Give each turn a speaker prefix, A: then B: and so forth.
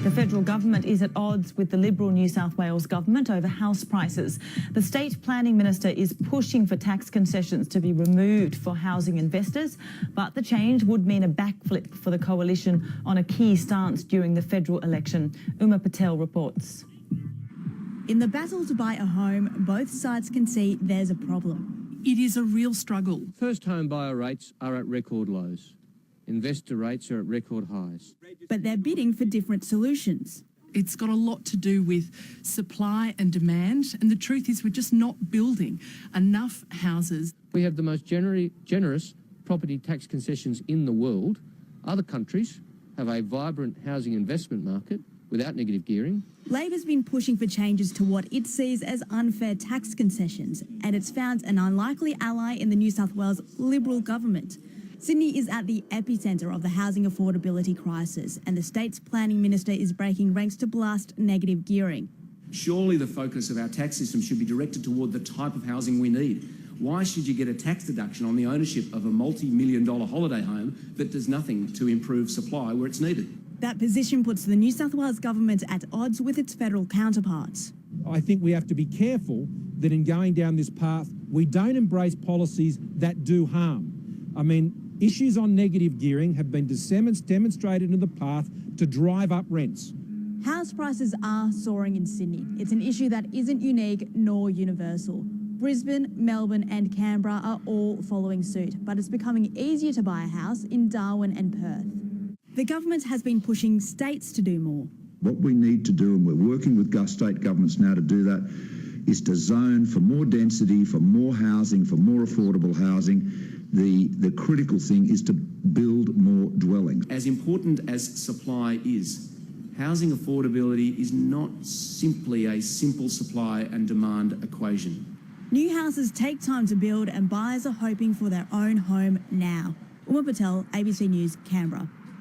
A: The federal government is at odds with the Liberal New South Wales government over house prices. The state planning minister is pushing for tax concessions to be removed for housing investors, but the change would mean a backflip for the coalition on a key stance during the federal election. Uma Patel reports.
B: In the battle to buy a home, both sides can see there's a problem.
C: It is a real struggle.
D: First home buyer rates are at record lows. Investor rates are at record highs.
B: But they're bidding for different solutions.
C: It's got a lot to do with supply and demand, and the truth is we're just not building enough houses.
D: We have the most generous property tax concessions in the world. Other countries have a vibrant housing investment market without negative gearing.
B: Labor's been pushing for changes to what it sees as unfair tax concessions, and it's found an unlikely ally in the New South Wales Liberal government. Sydney is at the epicentre of the housing affordability crisis, and the state's planning minister is breaking ranks to blast negative gearing.
E: Surely the focus of our tax system should be directed toward the type of housing we need. Why should you get a tax deduction on the ownership of a multi-million-dollar holiday home that does nothing to improve supply where it's needed?
B: That position puts the New South Wales government at odds with its federal counterparts.
F: I think we have to be careful that in going down this path, we don't embrace policies that do harm. I mean, issues on negative gearing have been demonstrated in the past to drive up rents.
B: House prices are soaring in Sydney. It's an issue that isn't unique nor universal. Brisbane, Melbourne and Canberra are all following suit, but it's becoming easier to buy a house in Darwin and Perth. The government has been pushing states to do more.
G: What we need to do, and we're working with state governments now to do that, is to zone for more density, for more housing, for more affordable housing. The critical thing is to build more dwellings.
E: As important as supply is, housing affordability is not simply a simple supply and demand equation.
B: New houses take time to build and buyers are hoping for their own home now. Uma Patel, ABC News, Canberra.